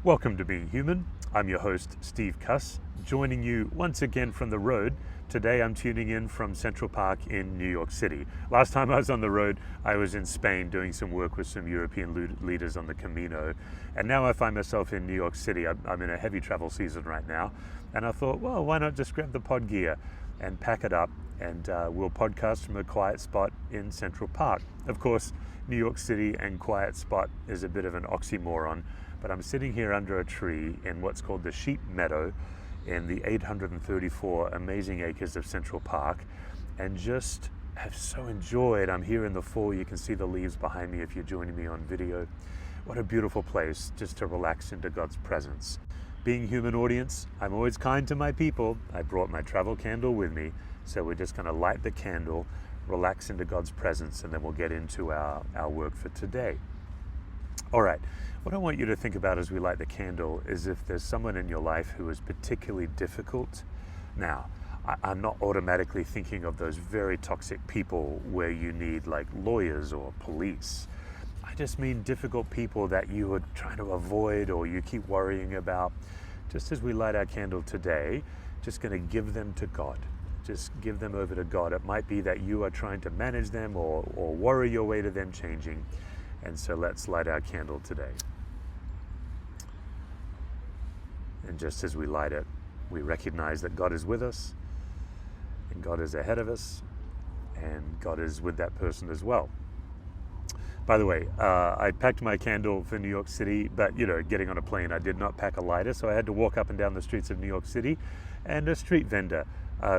Welcome to Being Human. I'm your host, Steve Cuss, joining you once again from the road. Today I'm tuning in from Central Park in New York City. Last time I was on the road, I was in Spain doing some work with some European leaders on the Camino. And now I find myself in New York City. I'm in a heavy travel season right now. And I thought, well, why not just grab the pod gear and pack it up and we'll podcast from a quiet spot in Central Park. Of course, New York City and quiet spot is a bit of an oxymoron. But I'm sitting here under a tree in what's called the Sheep Meadow in the 834 amazing acres of Central Park, and just have so enjoyed. I'm here in the fall. You can see the leaves behind me if you're joining me on video. What a beautiful place just to relax into God's presence. Being Human audience, I'm always kind to my people. I brought my travel candle with me, so we're just going to light the candle, relax into God's presence, and then we'll get into our work for today. All right, what I want you to think about as we light the candle is if there's someone in your life who is particularly difficult. Now, I'm not automatically thinking of those very toxic people where you need like lawyers or police. I just mean difficult people that you are trying to avoid or you keep worrying about. Just as we light our candle today, just going to give them to God. Just give them over to God. It might be that you are trying to manage them or worry your way to them changing. And so let's light our candle today. And just as we light it, we recognize that God is with us, and God is ahead of us, and God is with that person as well. By the way, I packed my candle for New York City, but getting on a plane, I did not pack a lighter, so I had to walk up and down the streets of New York City, and a street vendor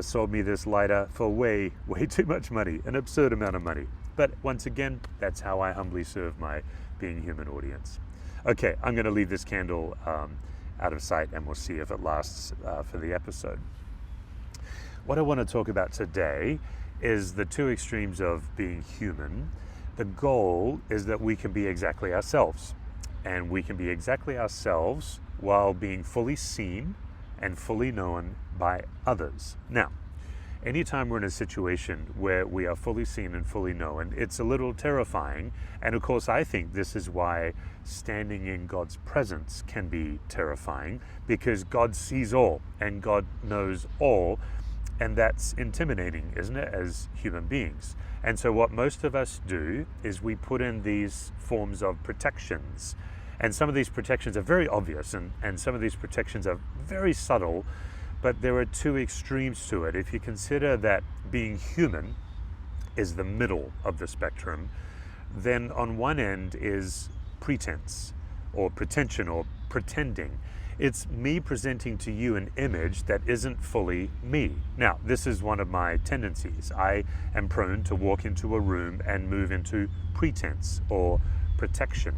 sold me this lighter for way too much money, an absurd amount of money. But once again, that's how I humbly serve my Being Human audience. Okay, I'm going to leave this candle out of sight and we'll see if it lasts for the episode. What I want to talk about today is the two extremes of being human. The goal is that we can be exactly ourselves, and we can be exactly ourselves while being fully seen and fully known by others. Now, anytime we're in a situation where we are fully seen and fully known, it's a little terrifying. And of course, I think this is why standing in God's presence can be terrifying, because God sees all and God knows all. And that's intimidating, isn't it, as human beings? And so what most of us do is we put in these forms of protections. And some of these protections are very obvious, and some of these protections are very subtle. But there are two extremes to it. If you consider that being human is the middle of the spectrum, then on one end is pretense or pretension or pretending. It's me presenting to you an image that isn't fully me. Now, this is one of my tendencies. I am prone to walk into a room and move into pretense or protection.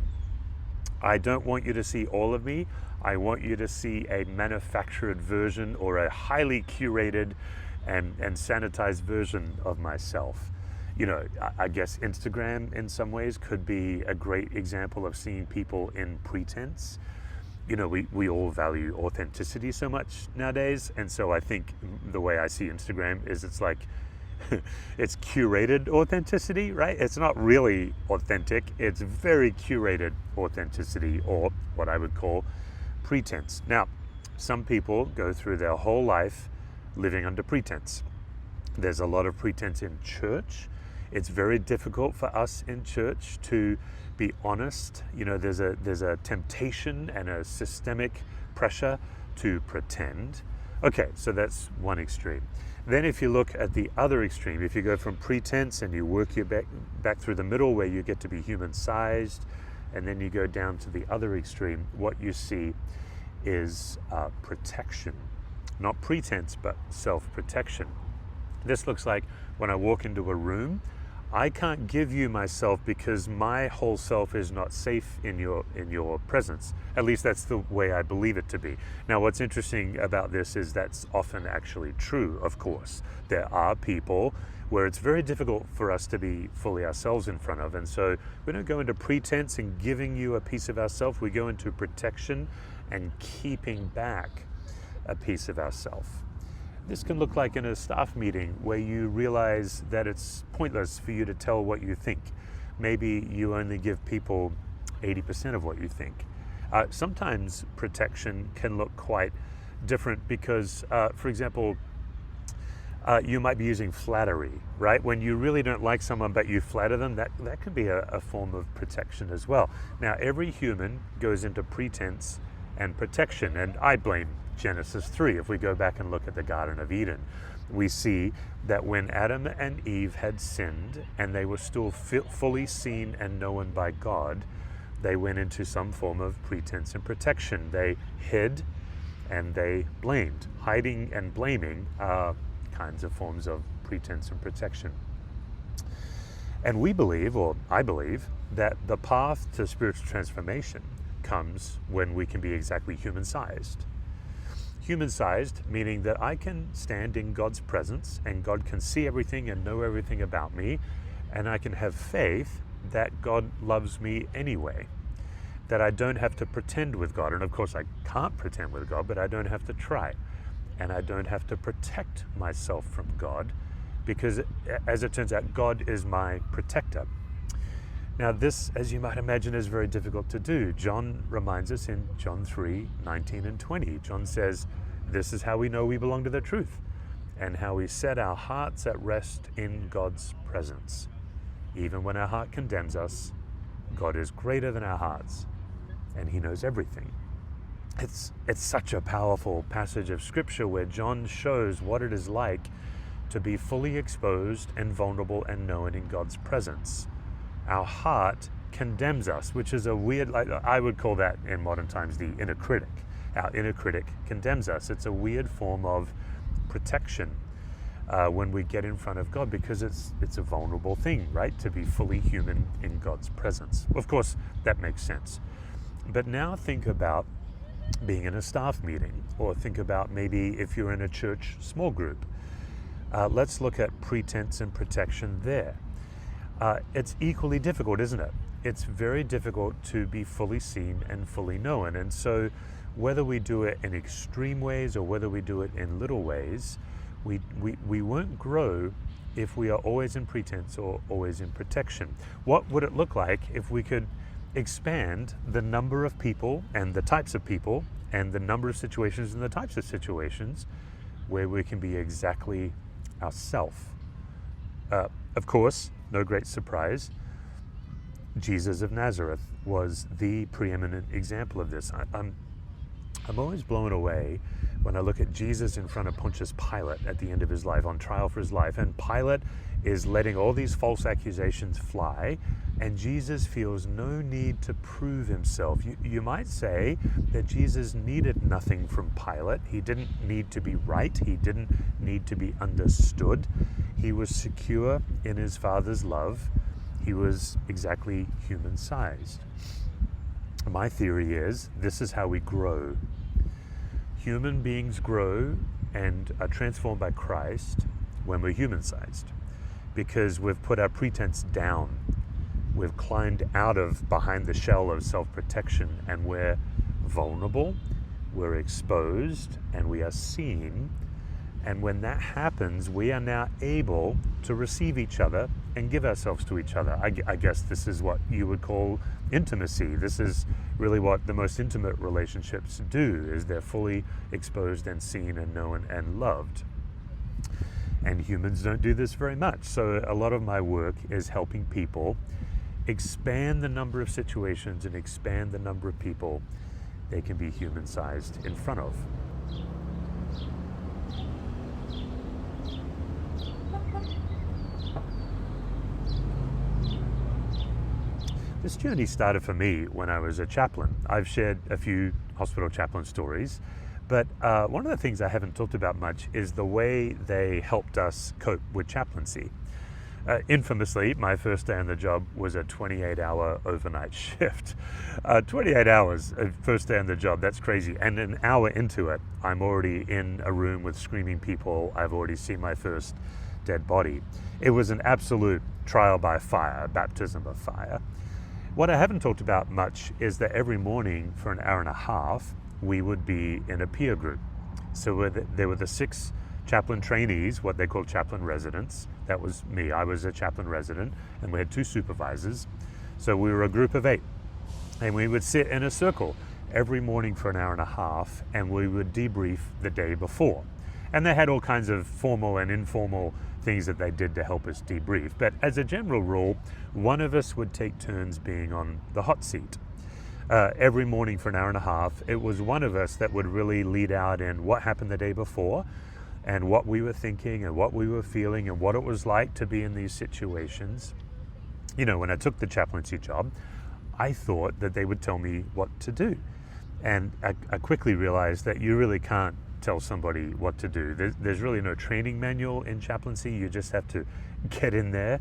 I don't want you to see all of me. I want you to see a manufactured version or a highly curated and sanitized version of myself. I guess Instagram in some ways could be a great example of seeing people in pretense. We all value authenticity so much nowadays. And so I think the way I see Instagram is it's like, it's curated authenticity, right? It's not really authentic. It's very curated authenticity, or what I would call pretense. Now, some people go through their whole life living under pretense. There's a lot of pretense in church. It's very difficult for us in church to be honest. There's a temptation and a systemic pressure to pretend. Okay, so that's one extreme. Then if you look at the other extreme, if you go from pretense and you work your back through the middle where you get to be human-sized, and then you go down to the other extreme, what you see is protection. Not pretense, but self-protection. This looks like when I walk into a room, I can't give you myself because my whole self is not safe in your presence. At least that's the way I believe it to be. Now, what's interesting about this is that's often actually true, of course. There are people where it's very difficult for us to be fully ourselves in front of. And so we don't go into pretense and giving you a piece of ourselves. We go into protection and keeping back a piece of ourselves. This can look like in a staff meeting where you realize that it's pointless for you to tell what you think. Maybe you only give people 80% of what you think. Sometimes protection can look quite different because, for example, you might be using flattery, right? When you really don't like someone but you flatter them, that can be a form of protection as well. Now, every human goes into pretense and protection, and I blame Genesis 3. If we go back and look at the Garden of Eden, we see that when Adam and Eve had sinned and they were still fully seen and known by God, they went into some form of pretense and protection. They hid and they blamed. Hiding and blaming are kinds of forms of pretense and protection. And we believe, or I believe, that the path to spiritual transformation comes when we can be exactly human-sized. Human-sized, meaning that I can stand in God's presence and God can see everything and know everything about me, and I can have faith that God loves me anyway, that I don't have to pretend with God. And of course I can't pretend with God, but I don't have to try. And I don't have to protect myself from God because, as it turns out, God is my protector. Now this, as you might imagine, is very difficult to do. John reminds us in John 3:19 and 20. John says, this is how we know we belong to the truth and how we set our hearts at rest in God's presence. Even when our heart condemns us, God is greater than our hearts and he knows everything. It's such a powerful passage of scripture where John shows what it is like to be fully exposed and vulnerable and known in God's presence. Our heart condemns us, which is a weird, like I would call that in modern times the inner critic. Our inner critic condemns us. It's a weird form of protection when we get in front of God because it's a vulnerable thing, right? To be fully human in God's presence. Of course, that makes sense. But now think about being in a staff meeting, or think about maybe if you're in a church small group. Let's look at pretense and protection there. It's equally difficult, isn't it? It's very difficult to be fully seen and fully known. And so whether we do it in extreme ways or whether we do it in little ways, we won't grow if we are always in pretense or always in protection. What would it look like if we could expand the number of people and the types of people and the number of situations and the types of situations where we can be exactly ourselves? Of course, no great surprise, Jesus of Nazareth was the preeminent example of this. I'm always blown away when I look at Jesus in front of Pontius Pilate at the end of his life, on trial for his life, and Pilate is letting all these false accusations fly, and Jesus feels no need to prove himself. You might say that Jesus needed nothing from Pilate. He didn't need to be right. He didn't need to be understood. He was secure in his Father's love. He was exactly human-sized. My theory is this is how we grow. Human beings grow and are transformed by Christ when we're human-sized, because we've put our pretense down. We've climbed out of behind the shell of self-protection, and we're vulnerable, we're exposed, and we are seen. And when that happens, we are now able to receive each other and give ourselves to each other. I guess this is what you would call intimacy. This is really what the most intimate relationships do, is they're fully exposed and seen and known and loved. And humans don't do this very much. So a lot of my work is helping people expand the number of situations and expand the number of people they can be human-sized in front of. This journey started for me when I was a chaplain. I've shared a few hospital chaplain stories, but one of the things I haven't talked about much is the way they helped us cope with chaplaincy. Infamously, my first day on the job was a 28-hour overnight shift. 28 hours, first day on the job, that's crazy. And an hour into it, I'm already in a room with screaming people. I've already seen my first dead body. It was an absolute trial by fire, baptism of fire. What I haven't talked about much is that every morning for an hour and a half, we would be in a peer group. So there were the 6 chaplain trainees, what they call chaplain residents. That was me. I was a chaplain resident, and we had 2 supervisors. So we were a group of 8, and we would sit in a circle, every morning for an hour and a half, and we would debrief the day before. And they had all kinds of formal and informal things that they did to help us debrief. But as a general rule, one of us would take turns being on the hot seat. Every morning for an hour and a half, it was one of us that would really lead out in what happened the day before and what we were thinking and what we were feeling and what it was like to be in these situations. You know, when I took the chaplaincy job, I thought that they would tell me what to do. And I quickly realized that you really can't tell somebody what to do. There's really no training manual in chaplaincy. You just have to get in there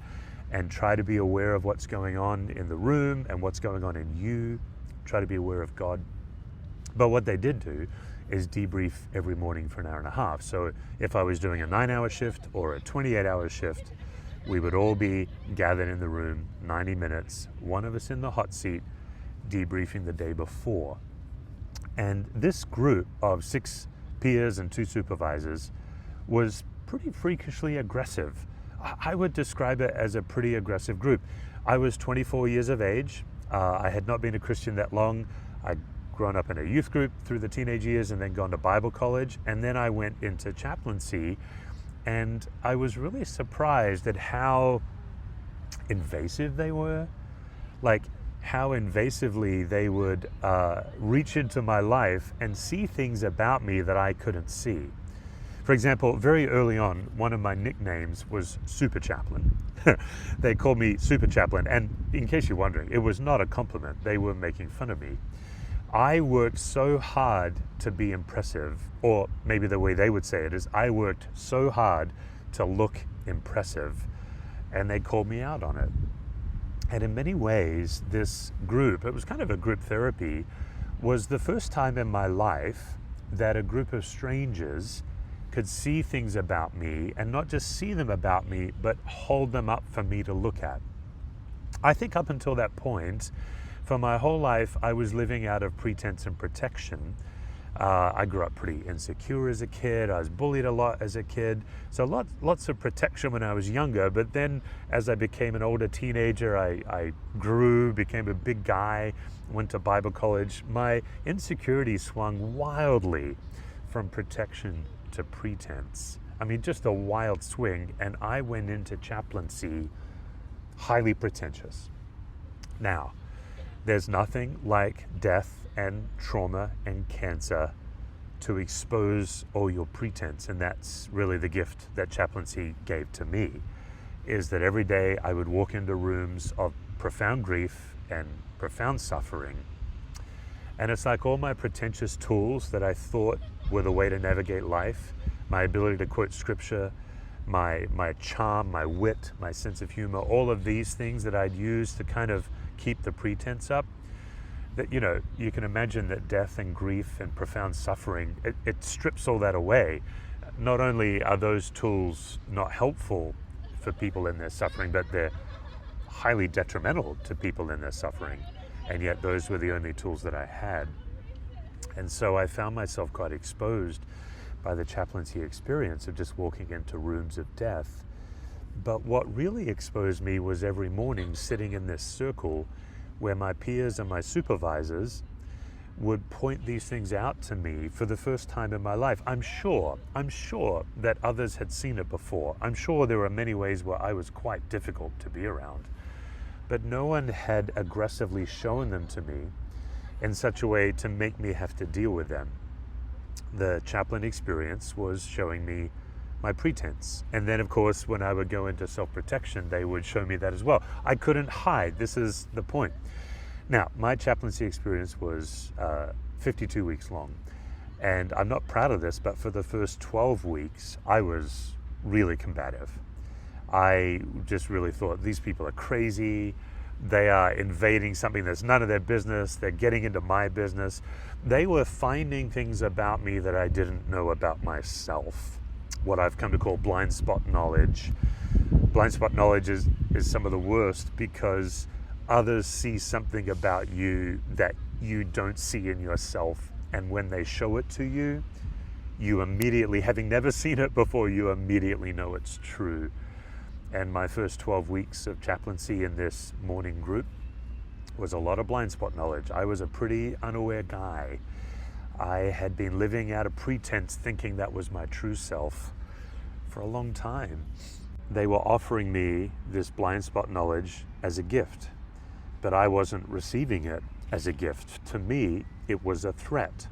and try to be aware of what's going on in the room and what's going on in you. Try to be aware of God. But what they did do is debrief every morning for an hour and a half. So if I was doing a 9-hour shift or a 28-hour shift, we would all be gathered in the room, 90 minutes, one of us in the hot seat, debriefing the day before. And this group of 6 peers and 2 supervisors was pretty freakishly aggressive. I would describe it as a pretty aggressive group. I was 24 years of age. I had not been a Christian that long. I'd grown up in a youth group through the teenage years and then gone to Bible college. And then I went into chaplaincy, and I was really surprised at how invasive they were. Like how invasively they would reach into my life and see things about me that I couldn't see. For example, very early on, one of my nicknames was Super Chaplain. They called me Super Chaplain, and in case you're wondering, it was not a compliment. They were making fun of me. I worked so hard to be impressive, or maybe the way they would say it is, I worked so hard to look impressive, and they called me out on it. And in many ways, this group, it was kind of a group therapy, was the first time in my life that a group of strangers could see things about me, and not just see them about me, but hold them up for me to look at. I think up until that point, for my whole life, I was living out of pretense and protection. I grew up pretty insecure as a kid. I was bullied a lot as a kid. So lots of protection when I was younger. But then as I became an older teenager, I grew, became a big guy, went to Bible college. My insecurity swung wildly from protection to pretense. I mean, just a wild swing. And I went into chaplaincy highly pretentious. Now, there's nothing like death and trauma and cancer to expose all your pretense. And that's really the gift that chaplaincy gave to me, is that every day I would walk into rooms of profound grief and profound suffering. And it's like all my pretentious tools that I thought were the way to navigate life, my ability to quote scripture, my charm, my wit, my sense of humor, all of these things that I'd use to kind of keep the pretense up, that, you know, you can imagine that death and grief and profound suffering, it strips all that away. Not only are those tools not helpful for people in their suffering, but they're highly detrimental to people in their suffering. And yet those were the only tools that I had. And so I found myself quite exposed by the chaplaincy experience of just walking into rooms of death. But what really exposed me was every morning sitting in this circle where my peers and my supervisors would point these things out to me for the first time in my life. I'm sure that others had seen it before. I'm sure there were many ways where I was quite difficult to be around. But no one had aggressively shown them to me in such a way to make me have to deal with them. The chaplain experience was showing me my pretense. And then, of course, when I would go into self-protection, they would show me that as well. I couldn't hide. This is the point. Now, my chaplaincy experience was 52 weeks long. And I'm not proud of this, but for the first 12 weeks, I was really combative. I just really thought, these people are crazy. They are invading something that's none of their business. They're getting into my business. They were finding things about me that I didn't know about myself. What I've come to call blind spot knowledge. Blind spot knowledge is some of the worst, because others see something about you that you don't see in yourself. And when they show it to you, you immediately, having never seen it before, you immediately know it's true. And my first 12 weeks of chaplaincy in this morning group was a lot of blind spot knowledge. I was a pretty unaware guy. I had been living out of pretense, thinking that was my true self for a long time. They were offering me this blind spot knowledge as a gift, but I wasn't receiving it as a gift. To me, it was a threat.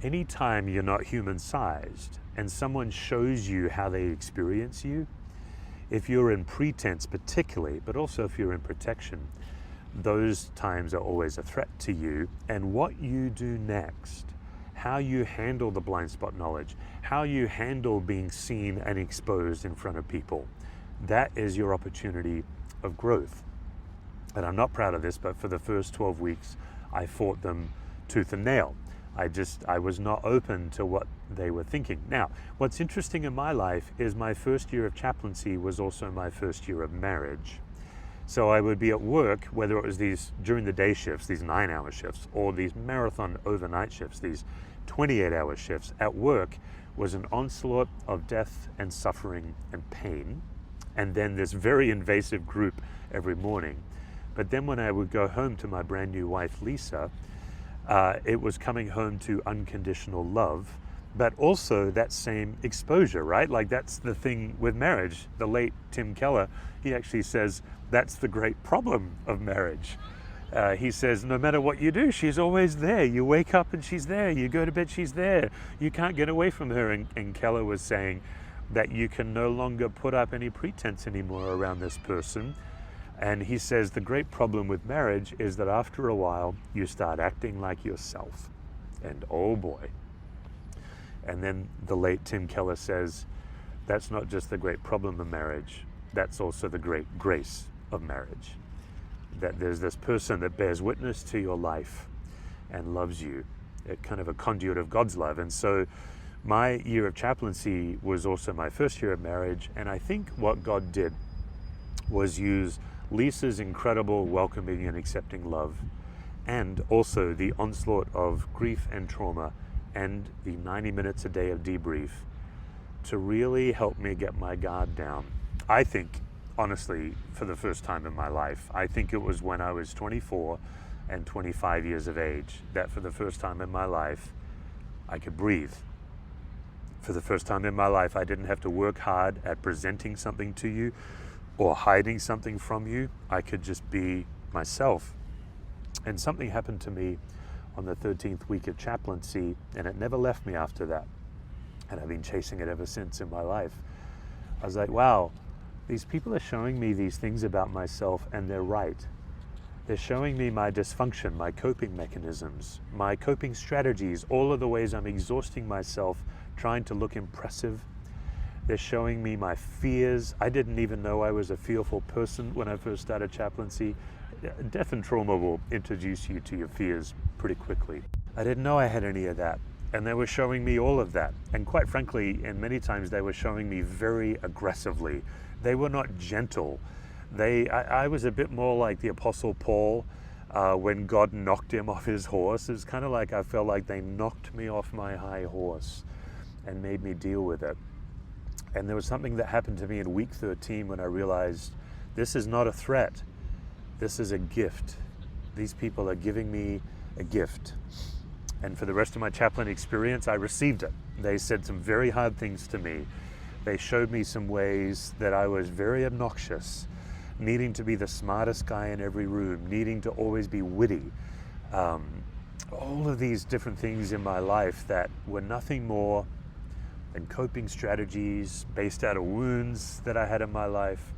Anytime you're not human-sized and someone shows you how they experience you, if you're in pretense particularly, but also if you're in protection, those times are always a threat to you. And what you do next, how you handle the blind spot knowledge, how you handle being seen and exposed in front of people, that is your opportunity of growth. And I'm not proud of this, but for the first 12 weeks, I fought them tooth and nail. I was not open to what they were thinking. Now, what's interesting in my life is my first year of chaplaincy was also my first year of marriage. So I would be at work, whether it was these during the day shifts, these 9-hour shifts, or these marathon overnight shifts, these 28-hour shifts. At work was an onslaught of death and suffering and pain, and then this very invasive group every morning. But then when I would go home to my brand new wife, Lisa, it was coming home to unconditional love, but also that same exposure, right? Like that's the thing with marriage. The late Tim Keller, he actually says that's the great problem of marriage. He says, no matter what you do, she's always there. You wake up and she's there. You go to bed, she's there. You can't get away from her. And Keller was saying that you can no longer put up any pretense anymore around this person. And he says the great problem with marriage is that after a while, you start acting like yourself. And oh boy. And then the late Tim Keller says, that's not just the great problem of marriage, that's also the great grace of marriage. That there's this person that bears witness to your life and loves you, kind of a conduit of God's love. And so my year of chaplaincy was also my first year of marriage. And I think what God did was use Lisa's incredible welcoming and accepting love, and also the onslaught of grief and trauma and the 90 minutes a day of debrief to really help me get my guard down. I think, honestly, for the first time in my life, I think it was when I was 24 and 25 years of age that for the first time in my life, I could breathe. For the first time in my life, I didn't have to work hard at presenting something to you or hiding something from you. I could just be myself. And something happened to me on the 13th week of chaplaincy, and it never left me after that. And I've been chasing it ever since in my life. I was like, wow, these people are showing me these things about myself, and they're right. They're showing me my dysfunction, my coping mechanisms, my coping strategies, all of the ways I'm exhausting myself, trying to look impressive. They're showing me my fears. I didn't even know I was a fearful person when I first started chaplaincy. Death and trauma will introduce you to your fears pretty quickly. I didn't know I had any of that. And they were showing me all of that. And quite frankly, and many times they were showing me very aggressively. They were not gentle. I was a bit more like the Apostle Paul when God knocked him off his horse. It was kind of like I felt like they knocked me off my high horse and made me deal with it. And there was something that happened to me in week 13 when I realized this is not a threat. This is a gift. These people are giving me a gift. And for the rest of my chaplain experience, I received it. They said some very hard things to me. They showed me some ways that I was very obnoxious, needing to be the smartest guy in every room, needing to always be witty. All of these different things in my life that were nothing more than coping strategies based out of wounds that I had in my life.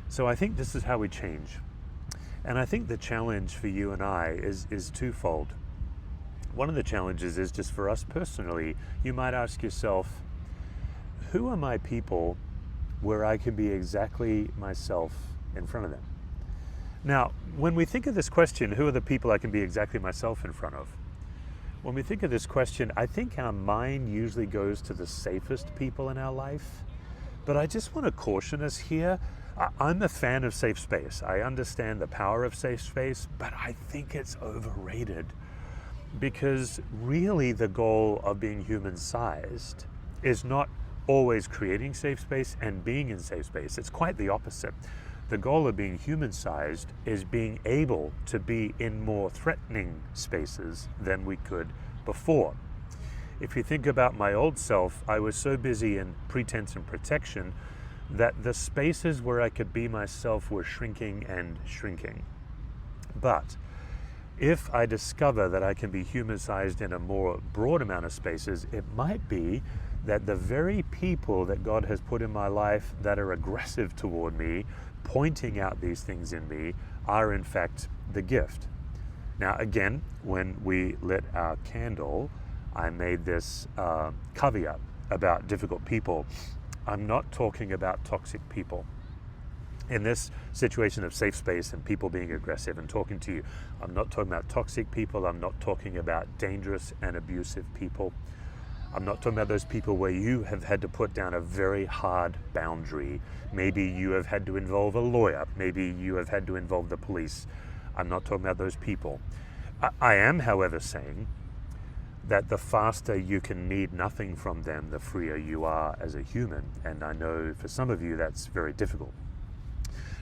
So I think this is how we change. And I think the challenge for you and I is twofold. One of the challenges is just for us personally. You might ask yourself, who are my people where I can be exactly myself in front of them? Now, when we think of this question, who are the people I can be exactly myself in front of? When we think of this question, I think our mind usually goes to the safest people in our life. But I just want to caution us here. I'm a fan of safe space. I understand the power of safe space, but I think it's overrated. Because really the goal of being human-sized is not always creating safe space and being in safe space. It's quite the opposite. the goal of being human-sized is being able to be in more threatening spaces than we could before. If you think about my old self, I was so busy in pretense and protection that the spaces where I could be myself were shrinking and shrinking. But if I discover that I can be human-sized in a more broad amount of spaces, it might be that the very people that God has put in my life that are aggressive toward me, pointing out these things in me, are in fact the gift. Now again, when we lit our candle, I made this caveat about difficult people. I'm not talking about toxic people. In this situation of safe space and people being aggressive and talking to you, I'm not talking about toxic people. I'm not talking about dangerous and abusive people. I'm not talking about those people where you have had to put down a very hard boundary. Maybe you have had to involve a lawyer. Maybe you have had to involve the police. I'm not talking about those people. I am, however, saying that the faster you can need nothing from them, the freer you are as a human. And I know for some of you that's very difficult.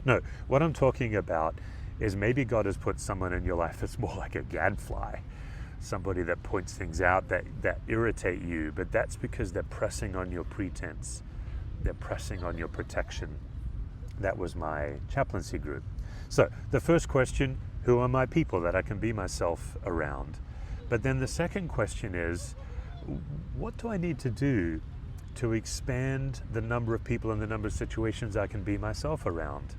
No, what I'm talking about is maybe God has put someone in your life that's more like a gadfly, somebody that points things out that irritate you, but that's because they're pressing on your pretense. They're pressing on your protection. That was my chaplaincy group. So the first question, who are my people that I can be myself around? But then the second question is, what do I need to do to expand the number of people and the number of situations I can be myself around,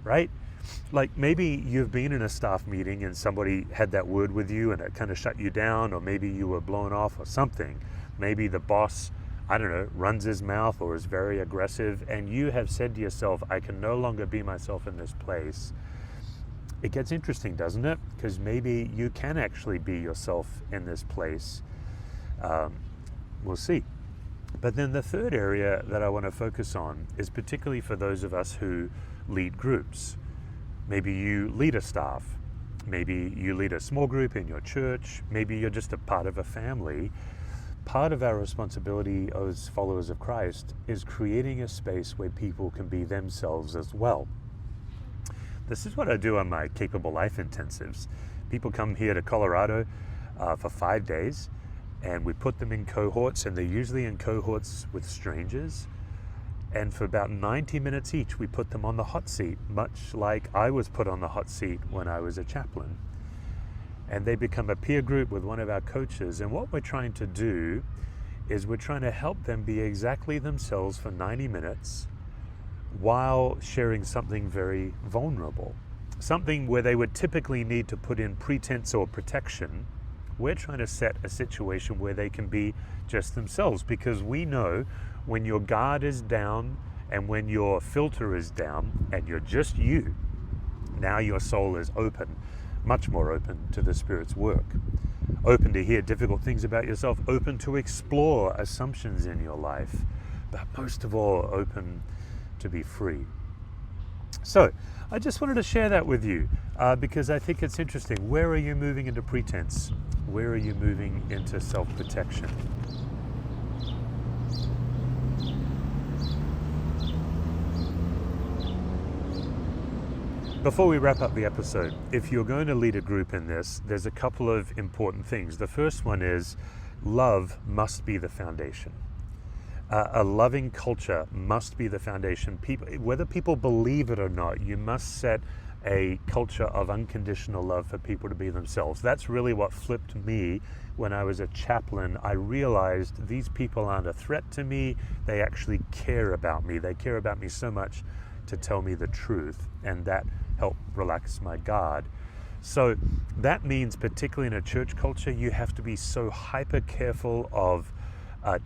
right? Like maybe you've been in a staff meeting and somebody had that word with you and it kind of shut you down, or maybe you were blown off or something. Maybe the boss, I don't know, runs his mouth or is very aggressive, and you have said to yourself, I can no longer be myself in this place. It gets interesting, doesn't it? Because maybe you can actually be yourself in this place. We'll see. But then the third area that I want to focus on is particularly for those of us who lead groups. Maybe you lead a staff. Maybe you lead a small group in your church. Maybe you're just a part of a family. Part of our responsibility as followers of Christ is creating a space where people can be themselves as well. This is what I do on my Capable Life intensives. People come here to Colorado for 5 days, and we put them in cohorts, and they're usually in cohorts with strangers. And for about 90 minutes each, we put them on the hot seat, much like I was put on the hot seat when I was a chaplain. And they become a peer group with one of our coaches. And what we're trying to do is we're trying to help them be exactly themselves for 90 minutes while sharing something very vulnerable, something where they would typically need to put in pretense or protection. We're trying to set a situation where they can be just themselves, because we know when your guard is down and when your filter is down and you're just you, now your soul is open, much more open to the Spirit's work, open to hear difficult things about yourself, open to explore assumptions in your life, but most of all, open to be free. So I just wanted to share that with you because I think it's interesting. Where are you moving into pretense? Where are you moving into self-protection? Before we wrap up the episode, if you're going to lead a group in this, there's a couple of important things. The first one is love must be the foundation. A loving culture must be the foundation. Whether people believe it or not, you must set a culture of unconditional love for people to be themselves. That's really what flipped me when I was a chaplain. I realized these people aren't a threat to me. They actually care about me. They care about me so much to tell me the truth, and that helped relax my guard. So that means, particularly in a church culture, you have to be so hyper careful of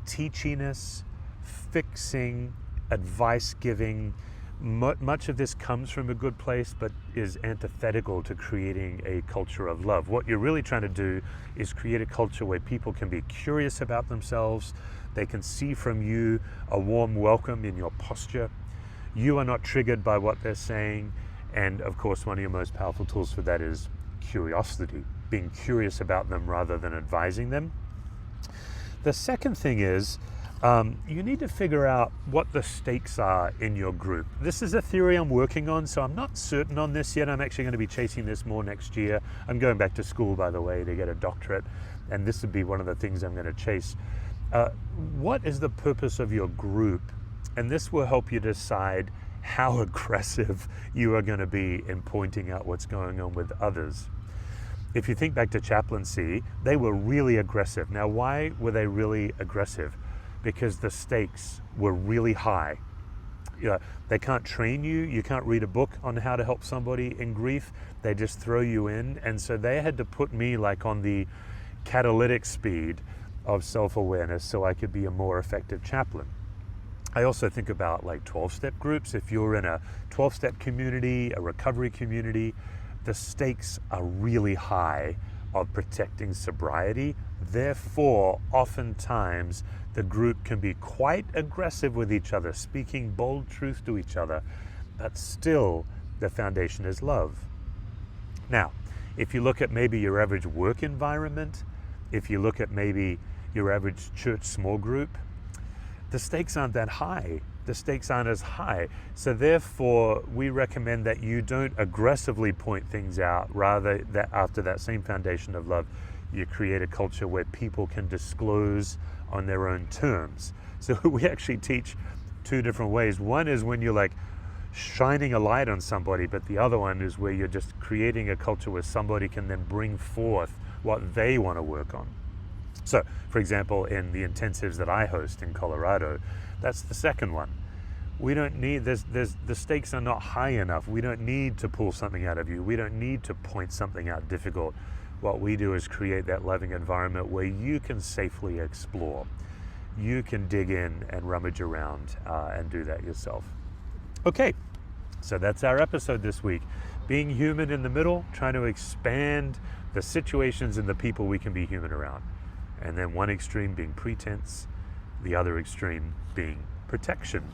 teachiness, fixing, advice giving. Much of this comes from a good place, but is antithetical to creating a culture of love. What you're really trying to do is create a culture where people can be curious about themselves. They can see from you a warm welcome in your posture. You are not triggered by what they're saying. And of course, one of your most powerful tools for that is curiosity, being curious about them rather than advising them. The second thing is, you need to figure out what the stakes are in your group. This is a theory I'm working on, so I'm not certain on this yet. I'm actually going to be chasing this more next year. I'm going back to school, by the way, to get a doctorate, and this would be one of the things I'm going to chase. What is the purpose of your group? And this will help you decide how aggressive you are going to be in pointing out what's going on with others. If you think back to Chaplaincy, they were really aggressive. Now, why were they really aggressive? Because the stakes were really high. They can't train you. You can't read a book on how to help somebody in grief. They just throw you in. And so they had to put me like on the catalytic speed of self-awareness so I could be a more effective chaplain. I also think about like 12-step groups. If you're in a 12-step community, a recovery community, the stakes are really high of protecting sobriety. Therefore, oftentimes the group can be quite aggressive with each other, speaking bold truth to each other, but still the foundation is love. Now, if you look at maybe your average work environment, if you look at maybe your average church small group, the stakes aren't that high. The stakes aren't as high. So therefore, we recommend that you don't aggressively point things out, rather that after that same foundation of love, you create a culture where people can disclose on their own terms. So we actually teach two different ways. One is when you're like shining a light on somebody, but the other one is where you're just creating a culture where somebody can then bring forth what they want to work on. So, for example, in the intensives that I host in Colorado, that's the second one. We don't need, the stakes are not high enough. We don't need to pull something out of you. We don't need to point something out difficult. What we do is create that loving environment where you can safely explore. You can dig in and rummage around and do that yourself. Okay, so that's our episode this week. Being human in the middle, trying to expand the situations and the people we can be human around. And then one extreme being pretense, the other extreme being protection.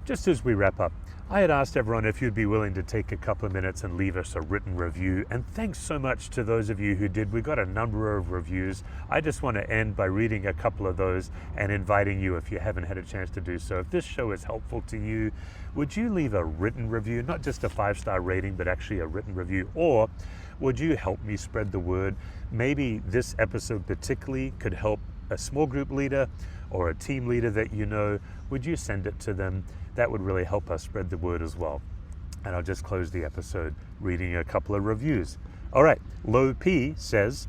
Just as we wrap up, I had asked everyone if you'd be willing to take a couple of minutes and leave us a written review. And thanks so much to those of you who did. We got a number of reviews. I just want to end by reading a couple of those and inviting you, if you haven't had a chance to do so, if this show is helpful to you, would you leave a written review, not just a 5-star rating, but actually a written review? Or would you help me spread the word? Maybe this episode particularly could help a small group leader or a team leader that you know. Would you send it to them? That would really help us spread the word as well. And I'll just close the episode reading a couple of reviews. All right, Low P says,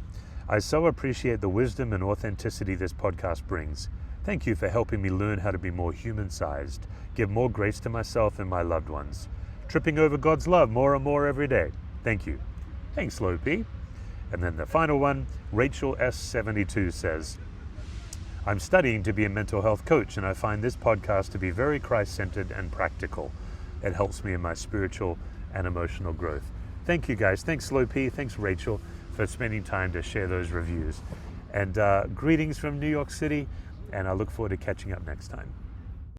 I so appreciate the wisdom and authenticity this podcast brings. Thank you for helping me learn how to be more human-sized, give more grace to myself and my loved ones. Tripping over God's love more and more every day. Thank you. Thanks, Low P. And then the final one, Rachel S72 says, I'm studying to be a mental health coach, and I find this podcast to be very Christ-centered and practical. It helps me in my spiritual and emotional growth. Thank you, guys. Thanks, Low P. Thanks, Rachel, for spending time to share those reviews. And greetings from New York City, and I look forward to catching up next time.